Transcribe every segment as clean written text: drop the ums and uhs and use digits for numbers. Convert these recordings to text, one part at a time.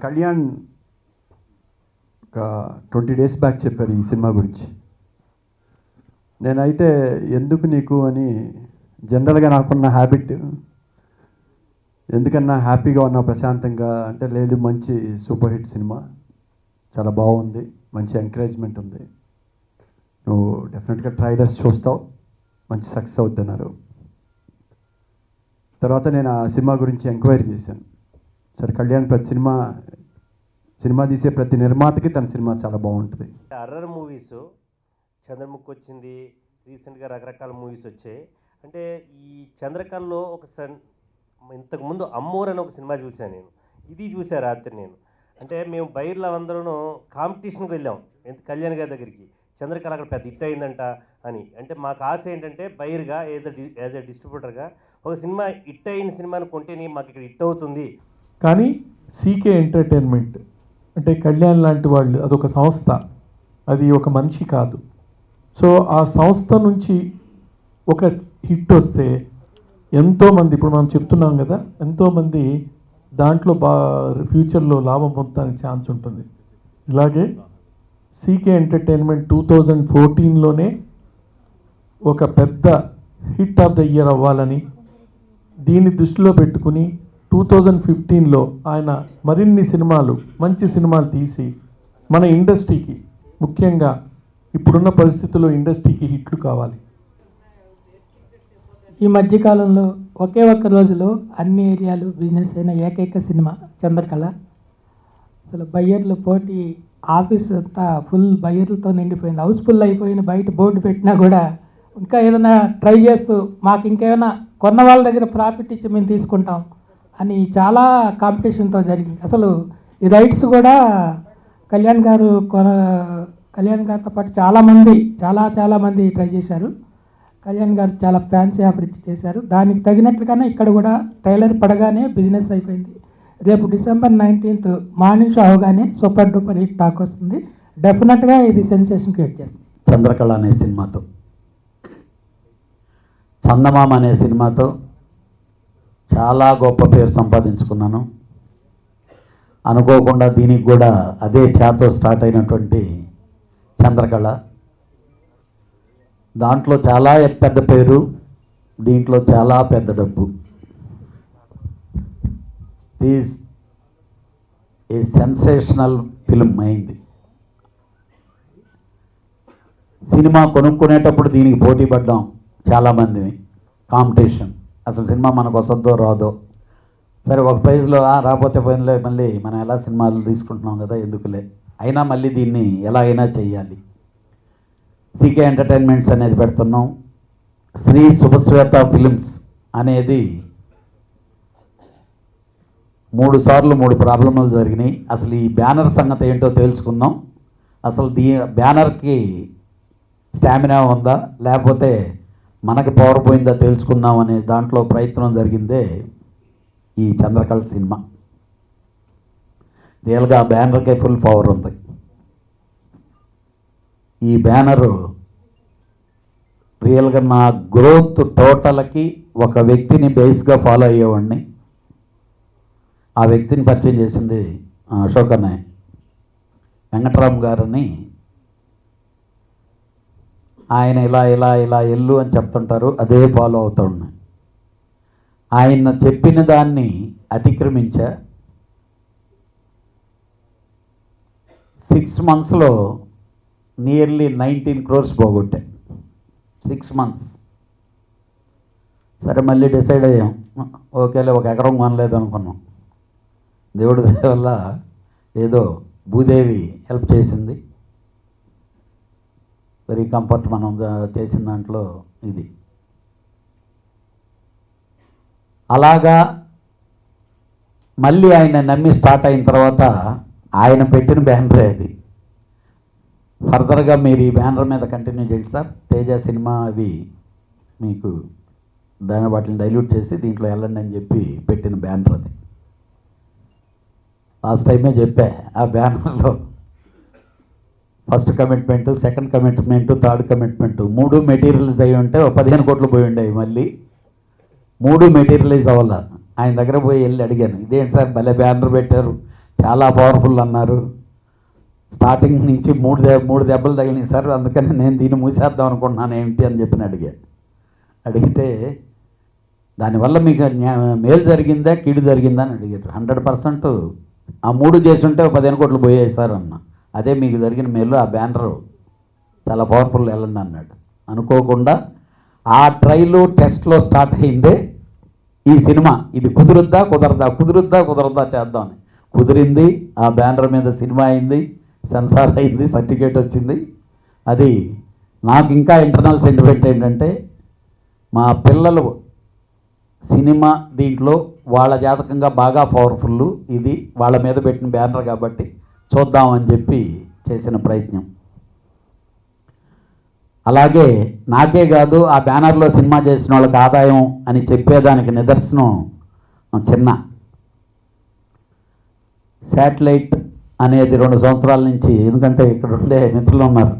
కళ్యాణ్ ఒక 20 days back చెప్పారు ఈ సినిమా గురించి. నేనైతే ఎందుకు నీకు అని జనరల్గా నాకున్న హ్యాబిట్, ఎందుకన్నా హ్యాపీగా ఉన్నా ప్రశాంతంగా అంటే లేదు, మంచి సూపర్ హిట్ సినిమా, చాలా బాగుంది, మంచి ఎంకరేజ్మెంట్ ఉంది, నువ్వు డెఫినెట్గా ట్రైలర్స్ చూస్తావు, మంచి సక్సెస్ అవుతున్నారు. తర్వాత నేను ఆ సినిమా గురించి ఎంక్వైరీ చేశాను. సరే, కళ్యాణ్ ప్రతి సినిమా తీసే ప్రతి నిర్మాతకి తన సినిమా చాలా బాగుంటుంది. హర్రర్ మూవీస్ చంద్రముఖి వచ్చింది, రీసెంట్గా రకరకాల మూవీస్ వచ్చాయి. అంటే ఈ చంద్రకళలో ఇంతకుముందు అమ్మోర్ అని ఒక సినిమా చూశాను నేను, ఇది చూసా రాత్రి నేను. అంటే మేము బైర్లో అందరూ కాంపిటీషన్కి వెళ్ళాం కళ్యాణ్ గారి దగ్గరికి, చంద్రకళ అక్కడ పెద్ద హిట్ అయిందంట అని. అంటే మాకు ఆశ ఏంటంటే బైర్గా యాజ్ ఎ డిస్ట్రిబ్యూటర్గా ఒక సినిమా హిట్ అయిన సినిమాని కొంటేనే మాకు ఇక్కడ హిట్ అవుతుంది. కానీ సీకే ఎంటర్టైన్మెంట్ అంటే కళ్యాణ్ లాంటి వాళ్ళు, అదొక సంస్థ, అది ఒక మనిషి కాదు. సో ఆ సంస్థ నుంచి ఒక హిట్ వస్తే ఎంతోమంది, ఇప్పుడు మనం చెప్తున్నాం కదా, ఎంతోమంది దాంట్లో ఫ్యూచర్లో లాభం పొందడానికి ఛాన్స్ ఉంటుంది. ఇలాగే సీకే ఎంటర్టైన్మెంట్ 2014లోనే ఒక పెద్ద హిట్ ఆఫ్ ద ఇయర్ అవ్వాలని దీన్ని దృష్టిలో పెట్టుకుని 2015లో ఆయన మరిన్ని సినిమాలు, మంచి సినిమాలు తీసి మన ఇండస్ట్రీకి, ముఖ్యంగా ఇప్పుడున్న పరిస్థితుల్లో ఇండస్ట్రీకి హిట్లు కావాలి. ఈ మధ్యకాలంలో ఒకే ఒక్క రోజులో అన్ని ఏరియాలు బిజినెస్ అయిన ఏకైక సినిమా చంద్రకళ. అసలు బయ్యర్లు పోటీ, ఆఫీస్ అంతా ఫుల్ బయ్యర్లతో నిండిపోయింది, హౌస్ఫుల్ అయిపోయింది. బయట బోర్డు పెట్టినా కూడా ఇంకా ఏదైనా ట్రై చేస్తూ మాకు ఇంకేమైనా కొన్న వాళ్ళ దగ్గర ప్రాఫిట్ ఇచ్చి మేము తీసుకుంటాం అని చాలా కాంపిటీషన్తో జరిగింది. అసలు ఈ రైట్స్ కూడా కళ్యాణ్ గారితో పాటు చాలామంది ట్రై చేశారు. కళ్యాణ్ గారు చాలా ఫ్యాన్సీ ఆఫర్ ఇచ్చి చేశారు. దానికి తగినట్లుగానే ఇక్కడ కూడా ట్రైలర్ పడగానే బిజినెస్ అయిపోయింది. రేపు December 19th మార్నింగ్ షో అవగానే సూపర్ డూపర్ హిట్ టాక్ వస్తుంది. డెఫినెట్గా ఇది సెన్సేషన్ క్రియేట్ చేస్తుంది. చంద్రకళ అనే సినిమాతో, చందమామ అనే సినిమాతో చాలా గొప్ప పేరు సంపాదించుకున్నాను. అనుకోకుండా దీనికి కూడా అదే చేతో స్టార్ట్ అయినటువంటి చంద్రకళ, దాంట్లో చాలా పెద్ద పేరు, దీంట్లో చాలా పెద్ద డబ్బు. ఈజ్ ఏ సెన్సేషనల్ ఫిల్మ్ అయింది. సినిమా కొనుక్కునేటప్పుడు దీనికి పోటీ పడ్డాం చాలామందిని, కాంపిటీషన్. అసలు సినిమా మనకు వస్తుందో రాదో, సరే ఒక ప్రైజ్లో రాకపోతే పోయినలే, మళ్ళీ మనం ఎలా సినిమాలు తీసుకుంటున్నాం కదా, ఎందుకులే, అయినా మళ్ళీ దీన్ని ఎలాగైనా చెయ్యాలి. సీకే ఎంటర్టైన్మెంట్స్ అనేది పెడుతున్నాం. శ్రీ శుభశ్వేత ఫిలిమ్స్ అనేది 3 సార్లు 3 ప్రాబ్లములు జరిగినాయి. అసలు ఈ బ్యానర్ సంగతి ఏంటో తెలుసుకుందాం. అసలు బ్యానర్కి స్టామినా ఉందా, లేకపోతే మనకి పవర్ పోయిందా తెలుసుకుందాం అనే దాంట్లో ప్రయత్నం జరిగిందే ఈ చంద్రకళ సినిమా. రియల్గా ఆ బ్యానర్కే ఫుల్ పవర్ ఉంది. ఈ బ్యానరు రియల్గా నా గ్రోత్ టోటల్కి ఒక వ్యక్తిని బేస్గా ఫాలో అయ్యేవాడిని. ఆ వ్యక్తిని పరిచయం చేసింది అశోక్ అన్నయ్య, వెంకటరామ్ గారని. ఆయన ఇలా ఎల్లు అని చెప్తుంటారు, అదే ఫాలో అవుతూ ఉన్నాయి. ఆయన చెప్పిన దాన్ని అతిక్రమించా. 6 monthsలో నియర్లీ 19 crores పోగొట్టా. 6 months. సరే మళ్ళీ డిసైడ్ అయ్యాం, ఓకేలే, 1 ఎకరం కొనలేదు అనుకున్నాం. దేవుడి దయ వల్ల ఏదో భూదేవి హెల్ప్ చేసింది. వెరీ కంఫర్ట్ మనం చేసిన దాంట్లో ఇది. అలాగా మళ్ళీ ఆయన నమ్మి స్టార్ట్ అయిన తర్వాత ఆయన పెట్టిన బ్యానరే అది. ఫర్దర్గా మీరు ఈ బ్యానర్ మీద కంటిన్యూ చేయండి సార్, తేజ సినిమా అవి మీకు దాని వాటిని డైల్యూట్ చేసి దీంట్లో వెళ్ళండి అని చెప్పి పెట్టిన బ్యానర్ అది. లాస్ట్ టైమే చెప్పా, ఆ బ్యానర్లో first commitment, second commitment, third commitment 3 materials అయ్యి ఉంటే 15 కోట్లు పోయి ఉండేవి. మళ్ళీ 3 మెటీరియలైజ్ అవ్వాల. ఆయన దగ్గర పోయి వెళ్ళి అడిగాను, ఇదేంటి సార్ భలే బ్యానర్ పెట్టారు, చాలా పవర్ఫుల్ అన్నారు. స్టార్టింగ్ నుంచి మూడు దెబ్బలు తగిలినాయి సార్, అందుకని నేను దీన్ని మూసేద్దాం అనుకుంటున్నాను ఏమిటి అని చెప్పి అడిగితే దానివల్ల మీకు మేలు జరిగిందా కీడు జరిగిందా అని అడిగారు. 100% ఆ 3 చేసి ఉంటే 15 కోట్లు పోయాయి సార్ అన్న. అదే మీకు జరిగిన మేలు, ఆ బ్యానరు చాలా పవర్ఫుల్ వెళ్ళండి అన్నాడు. అనుకోకుండా ఆ ట్రైలు టెస్ట్లో స్టార్ట్ అయిందే ఈ సినిమా. ఇది కుదురుద్దా చేద్దామని కుదిరింది. ఆ బ్యానర్ మీద సినిమా అయింది, సెన్సార్ అయింది, సర్టిఫికేట్ వచ్చింది. అది నాకు ఇంకా ఇంటర్నల్ సెంటిమెంట్ ఏంటంటే మా పిల్లలు సినిమా దీంట్లో వాళ్ళ జాతకంగా బాగా పవర్ఫుల్, ఇది వాళ్ళ మీద పెట్టిన బ్యానర్ కాబట్టి చూద్దామని చెప్పి చేసిన ప్రయత్నం. అలాగే నాకే కాదు ఆ బ్యానర్లో సినిమా చేసిన వాళ్ళకి ఆదాయం అని చెప్పేదానికి నిదర్శనం చిన్న శాటిలైట్ అనేది 2 సంవత్సరాల నుంచి, ఎందుకంటే ఇక్కడ ఉండే మిత్రులు ఉన్నారు,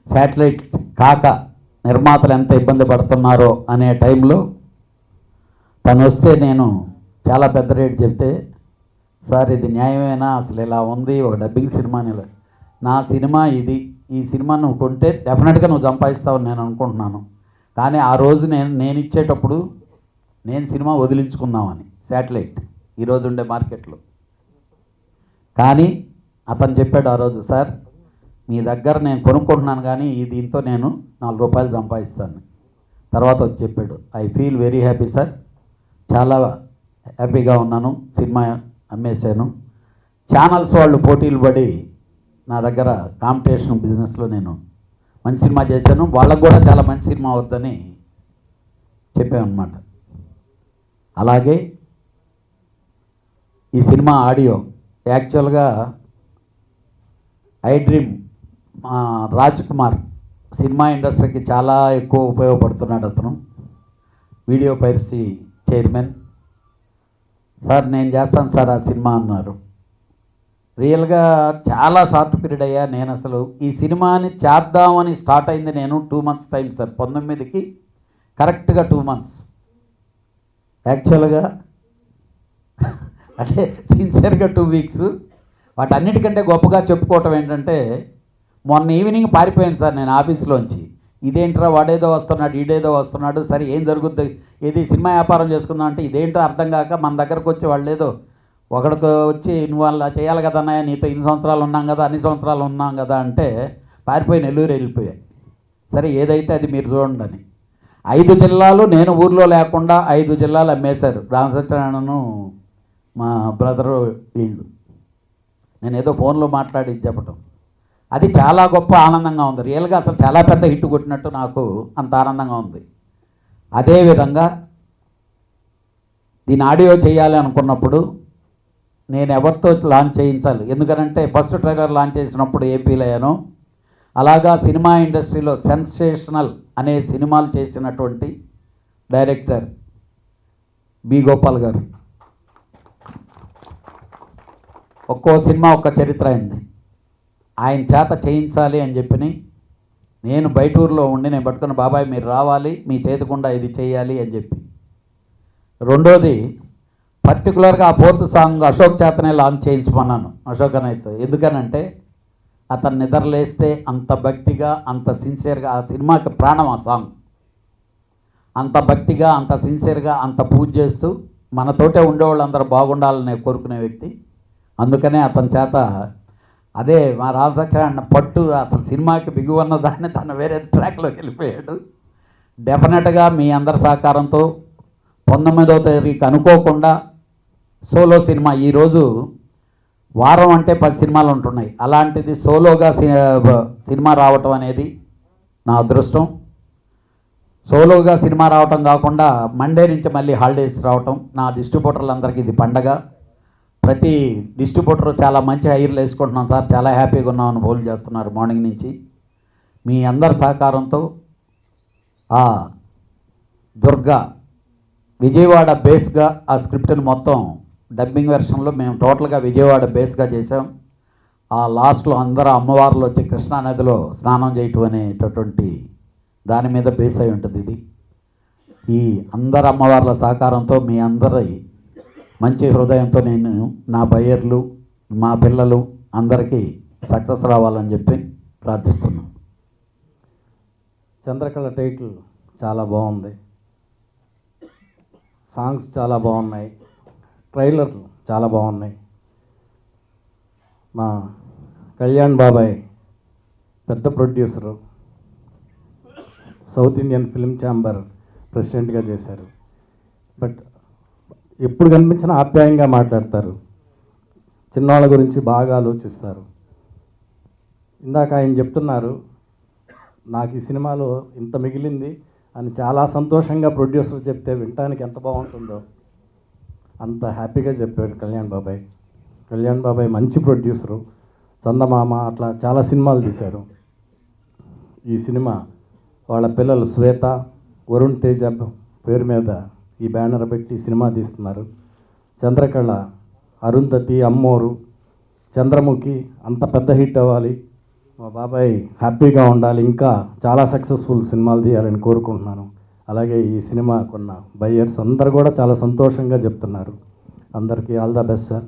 శాటిలైట్ కాక నిర్మాతలు ఎంత ఇబ్బంది పడుతున్నారో అనే టైంలో తను వస్తే నేను చాలా పెద్ద రేటు చెప్తే, సార్ ఇది న్యాయమేనా, అసలు ఇలా ఉంది ఒక డబ్బింగ్ సినిమాని, నా సినిమా ఇది, ఈ సినిమా నువ్వు కొంటే డెఫినెట్గా నువ్వు సంపాదిస్తావని నేను అనుకుంటున్నాను, కానీ ఆ రోజు నేను ఇచ్చేటప్పుడు నేను సినిమా వదిలించుకుందామని శాటిలైట్ ఈరోజు ఉండే మార్కెట్లో. కానీ అతను చెప్పాడు ఆ రోజు, సార్ మీ దగ్గర నేను కొనుక్కుంటున్నాను కానీ దీంతో నేను 4 రూపాయలు సంపాదిస్తాను. తర్వాత వచ్చి చెప్పాడు, I feel very happy sir, చాలా హ్యాపీగా ఉన్నాను, సినిమా అమ్మేశాను. ఛానల్స్ వాళ్ళు పోటీలు పడి నా దగ్గర కాంపిటీషన్ బిజినెస్లో నేను మంచి సినిమా చేశాను, వాళ్ళకు కూడా చాలా మంచి సినిమా అవుద్దని చెప్పామన్నమాట. అలాగే ఈ సినిమా ఆడియో యాక్చువల్గా I dream Raj Kumar cinema ఇండస్ట్రీకి చాలా ఎక్కువ ఉపయోగపడుతున్నాడు. అతను వీడియో పైరసీ చైర్మన్. సార్ నేను చేస్తాను సార్ ఆ సినిమా అన్నారు. రియల్గా చాలా షార్ట్ పీరియడ్ అయ్యా, నేను అసలు ఈ సినిమాని చేద్దామని స్టార్ట్ అయింది నేను 2 months టైం సార్, 19కి కరెక్ట్గా 2 months. యాక్చువల్గా అంటే సిన్సియర్గా 2 weeks. వాటన్నిటికంటే గొప్పగా చెప్పుకోవటం ఏంటంటే మొన్న ఈవినింగ్ పారిపోయాను సార్ నేను ఆఫీస్లోంచి. ఇదేంట్రా వాడేదో వస్తున్నాడు ఈడేదో వస్తున్నాడు, సరే ఏం జరుగుద్ది, ఏది సినిమా వ్యాపారం చేసుకుందాం అంటే ఇదేంటో అర్థం కాక మన దగ్గరకు వచ్చి వాళ్ళు ఏదో ఒకడికి వచ్చి నువ్వు అలా చేయాలి కదా అన్నయ్య, నీతో ఇన్ని సంవత్సరాలు ఉన్నాం కదా, అన్ని సంవత్సరాలు ఉన్నాం కదా అంటే పారిపోయి నెల్లూరు వెళ్ళిపోయాయి. సరే ఏదైతే అది మీరు చూడండి అని 5 జిల్లాలు నేను ఊర్లో లేకుండా 5 జిల్లాలు అమ్మేశారు రామసత్యనారాయణను మా బ్రదరు వీళ్ళు. నేను ఏదో ఫోన్లో మాట్లాడి చెప్పటం అది చాలా గొప్ప ఆనందంగా ఉంది. రియల్గా అసలు చాలా పెద్ద హిట్ కొట్టినట్టు నాకు అంత ఆనందంగా ఉంది. అదేవిధంగా దీని ఆడియో చేయాలి అనుకున్నప్పుడు నేను ఎవరితో లాంచ్ చేయించాలి, ఎందుకనంటే ఫస్ట్ ట్రైలర్ లాంచ్ చేసినప్పుడు ఏం ఫీల్ అయ్యానో అలాగా సినిమా ఇండస్ట్రీలో సెన్సేషనల్ అనే సినిమాలు చేసినటువంటి డైరెక్టర్ బి గోపాల్ గారు, ఒక్కో సినిమా ఒక్క చరిత్ర అయింది, ఆయన చేత చేయించాలి అని చెప్పి నేను బయట ఊరిలో ఉండి నేను పట్టుకున్న, బాబాయ్ మీరు రావాలి, మీ చేతికుండా ఇది చేయాలి అని చెప్పి. రెండోది పర్టికులర్గా ఆ 4th సాంగ్ అశోక్ చేతనే లాంచ్ చేయించమన్నాను, అశోక్ అనైతే. ఎందుకనంటే అతను నిద్రలేస్తే అంత భక్తిగా అంత సిన్సియర్గా, ఆ సినిమాకి ప్రాణం ఆ సాంగ్, అంత భక్తిగా అంత సిన్సియర్గా అంత పూజ చేస్తూ మనతోటే ఉండేవాళ్ళందరూ బాగుండాలని కోరుకునే వ్యక్తి. అందుకనే అతని చేత అదే మా రామసత్యనారాయణ పట్టు అసలు సినిమాకి బిగువన్న దాన్ని తను వేరే ట్రాక్లోకి వెళ్ళిపోయాడు. డెఫినెట్గా మీ అందరి సహకారంతో 19వ తారీఖు అనుకోకుండా సోలో సినిమా, ఈరోజు వారం అంటే 10 సినిమాలు ఉంటున్నాయి, అలాంటిది సోలోగా సినిమా రావటం అనేది నా అదృష్టం. సోలోగా సినిమా రావటం కాకుండా మండే నుంచి మళ్ళీ హాలిడేస్ రావటం, నా డిస్ట్రిబ్యూటర్లందరికీ ఇది పండగ. ప్రతి డిస్ట్రిబ్యూటర్ చాలా మంచి హైర్లు వేసుకుంటున్నాం సార్, చాలా హ్యాపీగా ఉన్నామని ఫోన్ చేస్తున్నారు మార్నింగ్ నుంచి. మీ అందరి సహకారంతో ఆ దుర్గా విజయవాడ బేస్గా ఆ స్క్రిప్ట్ని మొత్తం డబ్బింగ్ వెర్షన్లో మేము టోటల్గా విజయవాడ బేస్గా చేసాం. ఆ లాస్ట్లో అందరూ అమ్మవార్లు వచ్చి కృష్ణానదిలో స్నానం చేయటం అనేటటువంటి దాని మీద బేస్ అయి ఉంటుంది ఇది. ఈ అందరు అమ్మవార్ల సహకారంతో మీ అందరి మంచి హృదయంతో నేను నా బయ్యర్లు మా పిల్లలు అందరికీ సక్సెస్ రావాలని చెప్పి ప్రార్థిస్తున్నాం. చంద్రకళ టైటిల్ చాలా బాగుంది, సాంగ్స్ చాలా బాగున్నాయి, ట్రైలర్లు చాలా బాగున్నాయి. మా కళ్యాణ్ బాబాయ్ పెద్ద producer, south Indian film chamber ప్రెసిడెంట్గా చేశారు. బట్ ఎప్పుడు కనిపించినా ఆప్యాయంగా మాట్లాడతారు, చిన్నవాళ్ళ గురించి బాగా ఆలోచిస్తారు. ఇందాక ఆయన చెప్తున్నారు, నాకు ఈ సినిమాలో ఇంత మిగిలింది అని చాలా సంతోషంగా ప్రొడ్యూసర్ చెప్తే వినటానికి ఎంత బాగుంటుందో అంత హ్యాపీగా చెప్పాడు కళ్యాణ్ బాబాయ్. కళ్యాణ్ బాబాయ్ మంచి ప్రొడ్యూసరు, చందమామ అట్లా చాలా సినిమాలు తీశారు. ఈ సినిమా వాళ్ళ పిల్లలు శ్వేత, వరుణ్ తేజ పేరు మీద ఈ బ్యానర్ పెట్టి సినిమా తీస్తున్నారు. చంద్రకళ, అరుంధతి, అమ్మోరు, చంద్రముఖి అంత పెద్ద హిట్ అవ్వాలి, మా బాబాయ్ హ్యాపీగా ఉండాలి, ఇంకా చాలా సక్సెస్ఫుల్ సినిమాలు తీయాలని కోరుకుంటున్నాను. అలాగే ఈ సినిమా కొన్న బయ్యర్స్ అందరు కూడా చాలా సంతోషంగా చెప్తున్నారు. అందరికీ ఆల్ ద బెస్ట్ సార్.